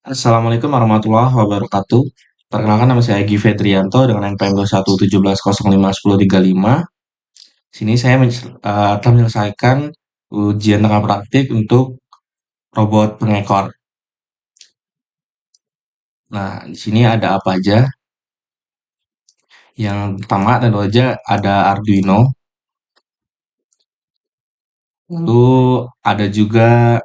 Assalamualaikum warahmatullahi wabarakatuh. Perkenalkan nama saya Egy Fetrianto dengan NPM 21701515035. Sini saya telah menyelesaikan ujian tengah praktik untuk robot pengekor. Nah, di sini ada apa aja? Yang pertama tentu aja ada Arduino. Lalu ada juga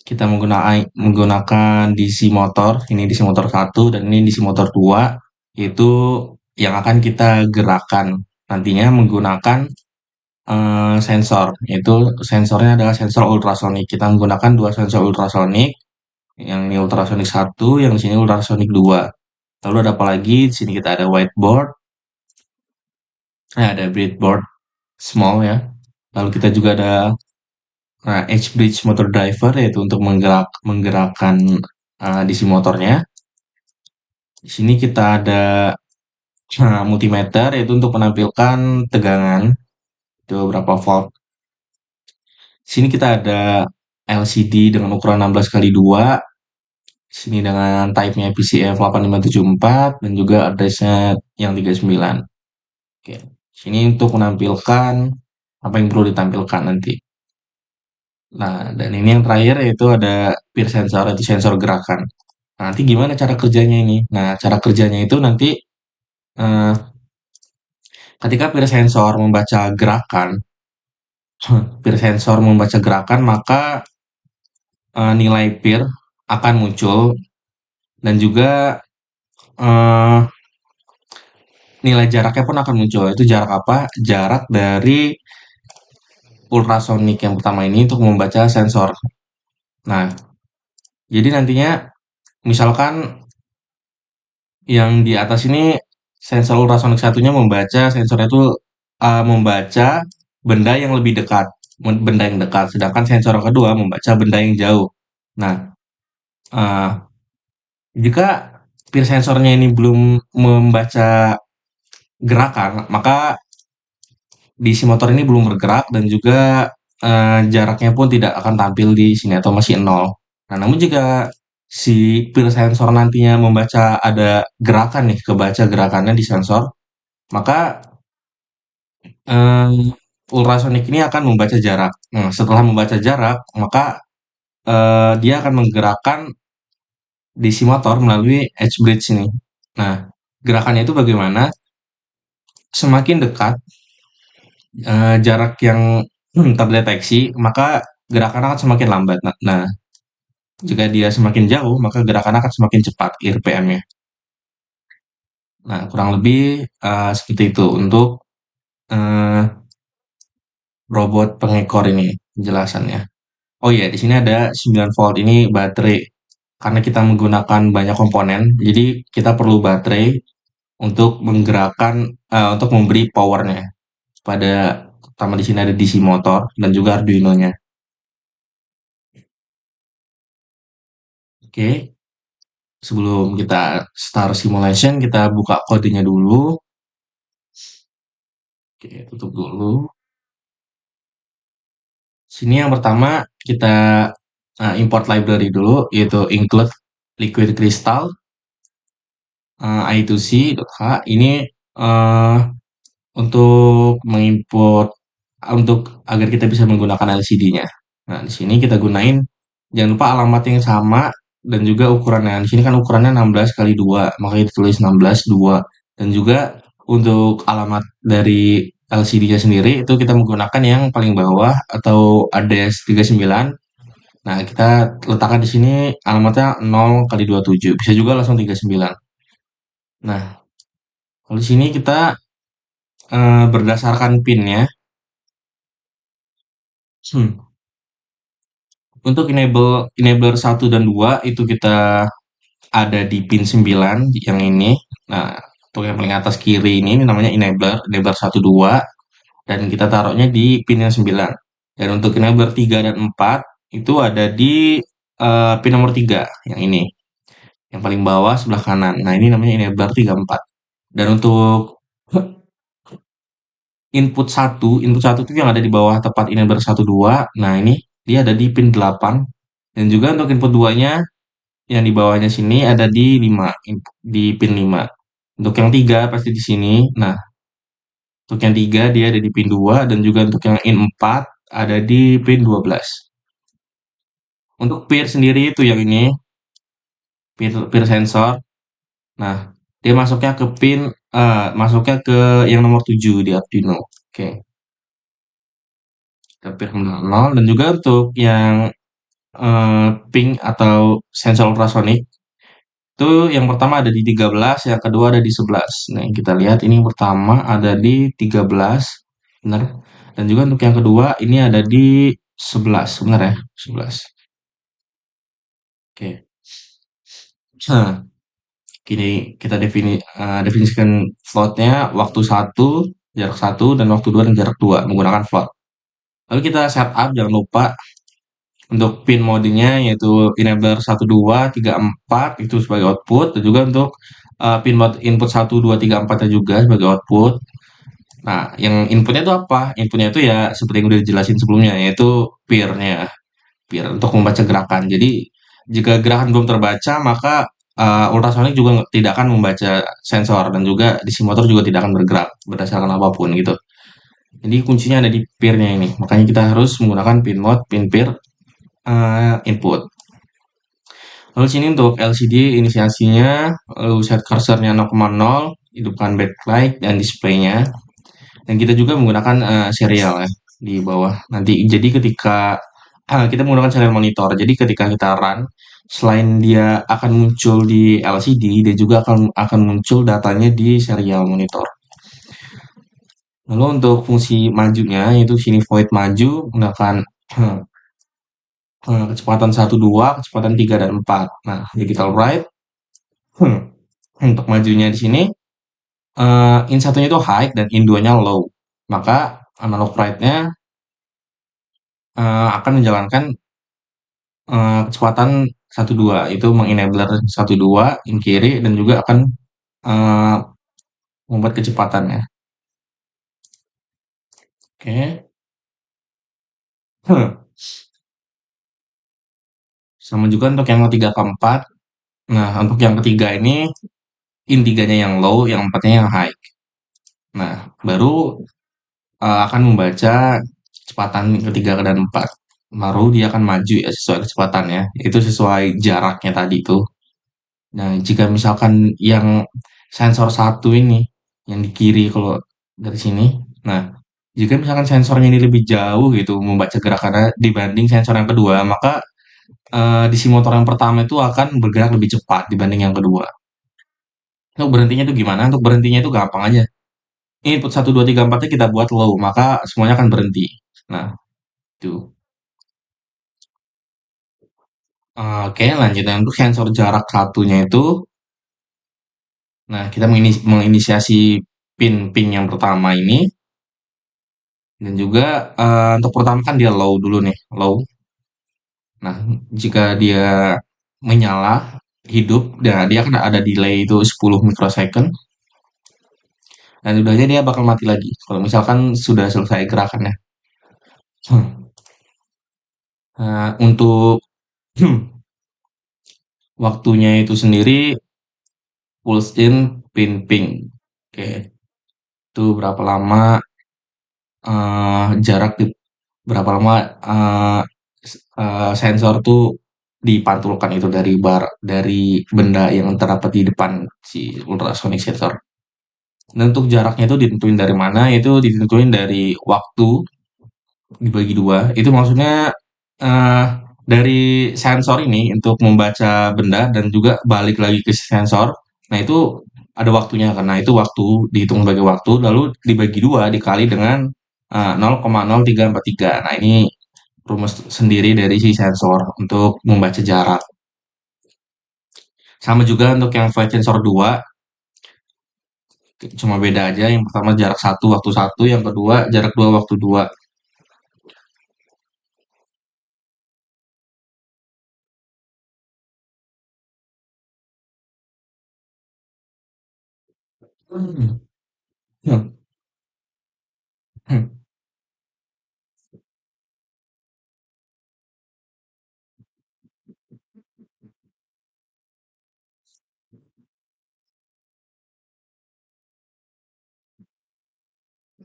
kita menggunakan DC motor. Ini DC motor satu dan ini DC motor 2. Itu yang akan kita gerakkan nantinya menggunakan sensor, yaitu sensornya adalah sensor ultrasonik. Kita menggunakan dua sensor ultrasonik, yang ini ultrasonik satu, yang di sini ultrasonik 2. Lalu ada apa lagi? Di sini kita ada whiteboard, ada breadboard small ya. Lalu kita juga ada H-bridge motor driver, yaitu untuk menggerakkan DC motornya. Di sini kita ada multimeter, yaitu untuk menampilkan tegangan, itu berapa volt. Di sini kita ada LCD dengan ukuran 16 kali 2. Sini dengan type-nya PCF 8574 dan juga address-nya yang 39. Oke. Sini untuk menampilkan apa yang perlu ditampilkan nanti. Nah, dan ini yang terakhir yaitu ada peer sensor, itu sensor gerakan. Nah, nanti gimana cara kerjanya ini? Nah, cara kerjanya itu nanti eh, ketika peer sensor membaca gerakan, peer sensor membaca gerakan, maka nilai peer akan muncul dan juga eh, nilai jaraknya pun akan muncul. Itu jarak apa? Jarak dari ultrasonik yang pertama ini untuk membaca sensor. Nah, jadi nantinya misalkan yang di atas ini sensor ultrasonik satunya membaca sensornya itu membaca benda yang lebih dekat, benda yang dekat, sedangkan sensor yang kedua membaca benda yang jauh. Nah, uh, jika peer sensornya ini belum membaca gerakan, maka DC motor ini belum bergerak dan juga jaraknya pun tidak akan tampil di sini atau masih nol. Nah, namun jika si peer sensor nantinya membaca ada gerakan nih, kebaca gerakannya di sensor, maka eh, ultrasonic ini akan membaca jarak. Nah, setelah membaca jarak, maka dia akan menggerakkan DC motor melalui H-bridge ini. Nah, gerakannya itu bagaimana? Semakin dekat jarak yang terdeteksi, maka gerakan akan semakin lambat. Nah, jika dia semakin jauh, maka gerakan akan semakin cepat RPM-nya. Nah, kurang lebih seperti itu untuk eh, robot pengekor ini penjelasannya. Oh iya, di sini ada 9 volt ini baterai. Karena kita menggunakan banyak komponen, jadi kita perlu baterai untuk menggerakkan, untuk memberi powernya pada, pertama di sini ada DC motor dan juga Arduino-nya. Oke, sebelum kita start simulation, kita buka kodenya dulu. Oke, tutup dulu. Sini yang pertama kita import library dulu, yaitu include liquid crystal I2C.h. Ini eh, untuk mengimport untuk agar kita bisa menggunakan LCD-nya. Nah, di sini kita gunain jangan lupa alamat yang sama dan juga ukurannya. Di sini kan ukurannya 16 kali 2, maka kita tulis 16 2. Dan juga untuk alamat dari LCD-nya sendiri itu kita menggunakan yang paling bawah atau ADS 39. Nah, kita letakkan di sini alamatnya 0 kali 27. Bisa juga langsung 39. Nah, kalau di sini kita berdasarkan pin-nya. Untuk enabler satu dan 2 itu kita ada di pin 9 yang ini. Nah, untuk yang paling atas kiri ini namanya enabler 1 2 dan kita taruhnya di pin yang 9. Dan untuk enabler 3 dan 4 itu ada di pin nomor 3 yang ini. Yang paling bawah sebelah kanan. Nah, ini namanya enabler 3 4. Dan untuk input 1 itu yang ada di bawah tepat enabler 1 2. Nah, ini dia ada di pin 8. Dan juga untuk input 2-nya yang di bawahnya sini ada di 5, di pin 5. Untuk yang 3 pasti di sini. Nah, untuk yang 3 dia ada di pin 2 dan juga untuk yang in 4 ada di pin 12. Untuk peer sendiri itu yang ini, peer sensor. Nah, dia masuknya ke yang nomor 7 di Arduino. Oke, ke peer 0 dan juga untuk yang ping atau sensor ultrasonic itu yang pertama ada di 13, yang kedua ada di 11. Nah, yang kita lihat ini yang pertama ada di 13, benar. Dan juga untuk yang kedua ini ada di 11, benar ya? 11. Oke. Nah, kini kita definisikan floatnya waktu satu, jarak satu, dan waktu 2 dan jarak 2 menggunakan float. Lalu kita setup, jangan lupa untuk pin modenya yaitu enabler 1, 2, 3, 4 itu sebagai output dan juga untuk pin mode input 1, 2, 3, 4 juga sebagai output. Nah, yang inputnya itu apa? Inputnya itu ya seperti yang udah dijelasin sebelumnya, yaitu peer-nya, peer untuk membaca gerakan. Jadi, jika gerakan belum terbaca, maka ultrasonic juga tidak akan membaca sensor dan juga DC motor juga tidak akan bergerak berdasarkan apapun gitu. Jadi kuncinya ada di peer-nya ini. Makanya kita harus menggunakan pin mode, pin peer input. Lalu sini untuk LCD inisiasinya, lalu set cursornya 0,0, hidupkan backlight dan displaynya. Dan kita juga menggunakan serial ya di bawah. Nanti jadi ketika kita menggunakan serial monitor. Jadi ketika kita run, selain dia akan muncul di LCD, dia juga akan muncul datanya di serial monitor. Lalu untuk fungsi majunya yaitu sini void maju menggunakan kecepatan 1, 2, kecepatan 3 dan 4. Nah, digital write untuk majunya di sini in satunya itu high dan in 2-nya low. Maka analog write-nya akan menjalankan kecepatan 1, 2 itu mengenabler 1, 2 in kiri dan juga akan eh, membuat kecepatannya. Oke. Sama juga untuk yang ketiga keempat. Nah, untuk yang ketiga ini in tiganya yang low, yang empatnya yang high. Nah, baru akan membaca kecepatan ketiga dan empat. Baru dia akan maju ya sesuai kecepatannya. Itu sesuai jaraknya tadi tuh. Nah, jika misalkan yang sensor satu ini, yang di kiri kalau dari sini, nah, jika misalkan sensornya ini lebih jauh gitu membaca gerakannya dibanding sensor yang kedua, maka DC motor yang pertama itu akan bergerak lebih cepat dibanding yang kedua. Untuk berhentinya itu gimana? Untuk berhentinya itu gampang aja. Input 1, 2, 3, 4-nya kita buat low, maka semuanya akan berhenti. Nah, itu. Oke, lanjutnya untuk sensor jarak satunya itu, nah kita menginisiasi pin-pin yang pertama ini, dan juga untuk pertama kan dia low dulu nih, low. Nah, jika dia menyala, hidup, dan dia kan ada delay itu 10 microsecond, dan udahnya dia bakal mati lagi. Kalau misalkan sudah selesai gerakannya. Untuk waktunya itu sendiri pulse in, pin ping. Oke, itu berapa lama jarak di berapa lama sensor tuh dipantulkan itu dari benda yang terdapat di depan si ultrasonic sensor. Dan untuk jaraknya itu ditentuin dari mana? Itu ditentuin dari waktu dibagi dua. Itu maksudnya eh, dari sensor ini untuk membaca benda dan juga balik lagi ke sensor. Nah itu ada waktunya karena itu waktu dihitung sebagai waktu lalu dibagi dua dikali dengan 0,0343. Nah ini rumus sendiri dari si sensor untuk membaca jarak. Sama juga untuk yang flight sensor 2 cuma beda aja. Yang pertama jarak satu waktu satu, yang kedua jarak 2 waktu 2. Hmm. Hmm. Hmm.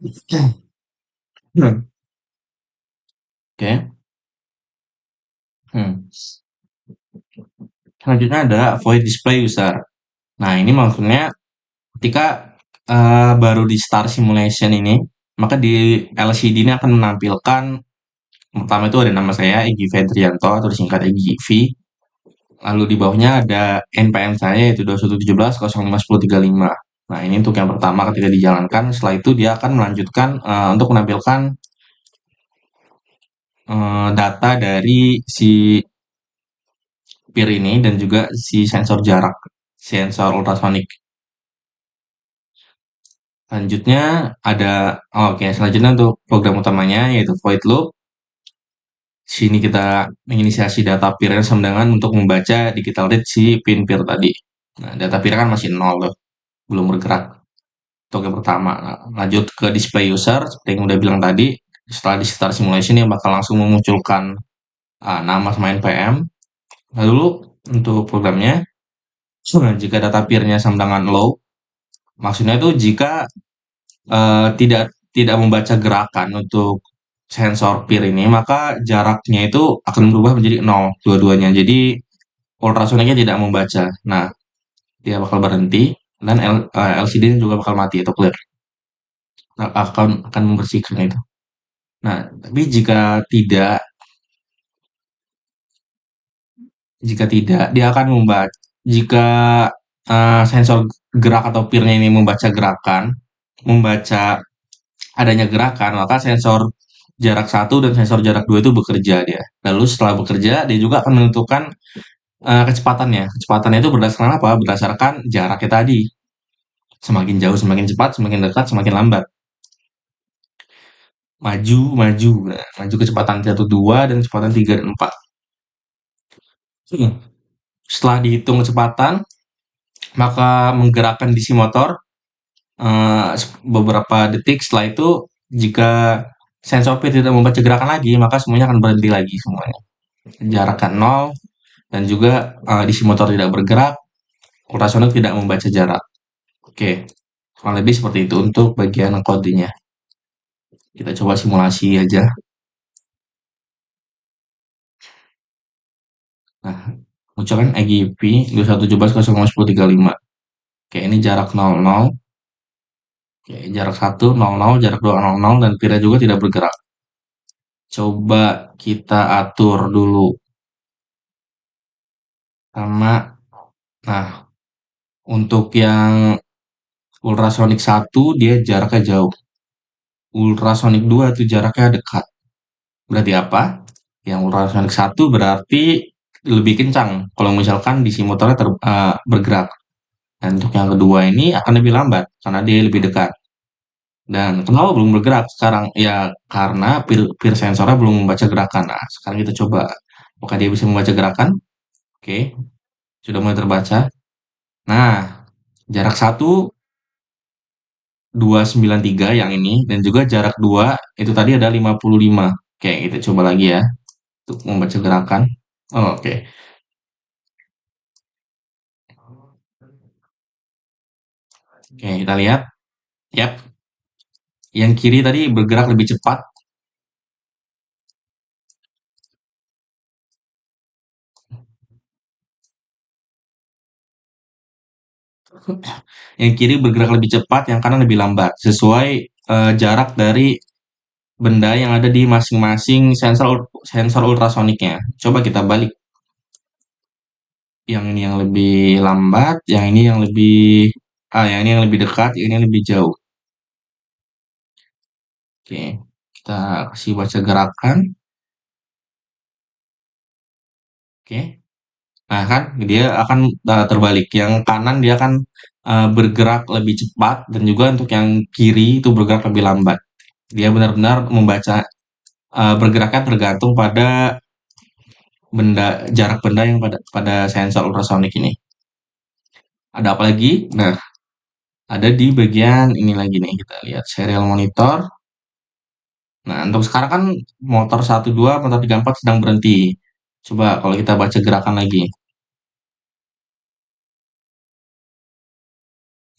Hmm, Oke. Hmm. Selanjutnya ada void display user. Nah, ini maksudnya ketika baru di start simulation ini, maka di LCD ini akan menampilkan pertama itu ada nama saya Egy Fedrianto atau disingkat Egy V. Lalu di bawahnya ada NPM saya yaitu 2117 05035. Nah, ini untuk yang pertama ketika dijalankan. Setelah itu dia akan melanjutkan untuk menampilkan data dari si peer ini dan juga si sensor jarak, sensor ultrasonic. Selanjutnya ada, oke, selanjutnya untuk program utamanya yaitu void loop. Sini kita menginisiasi data peer yang sama dengan untuk membaca digital read si pin peer tadi. Nah, data peer kan masih nol tuh, belum bergerak. Untuk yang pertama. Nah, lanjut ke display user, seperti yang udah bilang tadi, setelah di start simulation yang bakal langsung memunculkan nama sama NPM. Lalu untuk programnya, jika data peer-nya sama dengan low, maksudnya itu jika tidak tidak membaca gerakan untuk sensor peer ini, maka jaraknya itu akan berubah menjadi nol dua-duanya. Jadi ultrasoniknya tidak membaca. Nah, dia bakal berhenti dan LCD juga bakal mati atau clear. Nah, akan membersihkan itu. Nah, tapi jika tidak dia akan membaca jika sensor gerak atau peer-nya ini membaca adanya gerakan, maka sensor jarak satu dan sensor jarak 2 itu bekerja dia. Lalu setelah bekerja, dia juga akan menentukan kecepatannya. Kecepatannya itu berdasarkan apa? Berdasarkan jaraknya tadi. Semakin jauh semakin cepat, semakin dekat semakin lambat. Maju, maju. Nah, maju kecepatan 1, 2 dan kecepatan 3 dan 4. Setelah dihitung kecepatan, maka menggerakkan DC motor beberapa detik setelah itu jika sensor P tidak membaca gerakan lagi, maka semuanya akan berhenti lagi semuanya. Jarak kan nol dan juga DC motor tidak bergerak, ultrasonic tidak membaca jarak. Oke, kurang lebih seperti itu untuk bagian kodenya. Kita coba simulasi aja. Nah, ucapkan EGP 2117 01035. Oke, ini jarak 00. Oke, jarak 1 00, jarak 2 00 dan pira juga tidak bergerak. Coba kita atur dulu sama. Nah, untuk yang ultrasonic 1 dia jaraknya jauh. Ultrasonic 2 itu jaraknya dekat. Berarti apa? Yang ultrasonic 1 berarti lebih kencang kalau misalkan DC motornya bergerak. Dan untuk yang kedua ini akan lebih lambat karena dia lebih dekat. Dan kenapa belum bergerak sekarang? Ya karena peer sensornya belum membaca gerakan. Nah, sekarang kita coba apakah dia bisa membaca gerakan? Oke, sudah mulai terbaca. Nah, jarak 1 293 yang ini dan juga jarak 2 itu tadi ada 55. Oke, kita coba lagi ya untuk membaca gerakan. Oh, oke. Oke, kita lihat. Yap, yang kiri tadi bergerak lebih cepat. Yang kiri bergerak lebih cepat, yang kanan lebih lambat. Sesuai jarak dari benda yang ada di masing-masing sensor sensor ultrasoniknya. Coba kita balik. Yang ini yang lebih lambat, yang ini yang lebih dekat, yang ini yang lebih jauh. Oke, kita kasih baca gerakan. Oke. Nah, kan dia akan terbalik. Yang kanan dia akan bergerak lebih cepat dan juga untuk yang kiri itu bergerak lebih lambat. Dia benar-benar membaca bergeraknya tergantung pada jarak benda yang pada sensor ultrasonik ini. Ada apa lagi? Nah, ada di bagian ini lagi nih, kita lihat serial monitor. Nah, untuk sekarang kan motor 1 2 motor 3 4 sedang berhenti. Coba kalau kita baca gerakan lagi.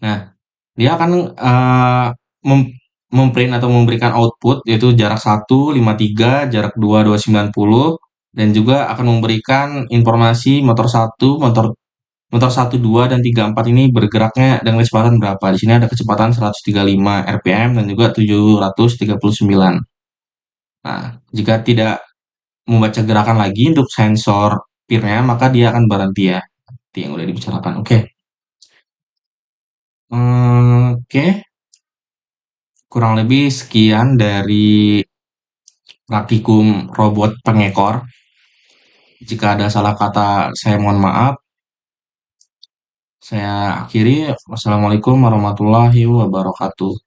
Nah, dia akan memprint atau memberikan output yaitu jarak 1, 53, jarak 2, 290, dan juga akan memberikan informasi motor satu, motor motor 1, 2, dan 3, 4 ini bergeraknya dengan kecepatan berapa. Di sini ada kecepatan 135 rpm dan juga 739. Nah, jika tidak membaca gerakan lagi untuk sensor peer-nya, maka dia akan berhenti ya. Seperti yang udah dibicarakan. Oke. Oke, kurang lebih sekian dari praktikum robot pengekor. Jika ada salah kata, saya mohon maaf. Saya akhiri. Wassalamualaikum warahmatullahi wabarakatuh.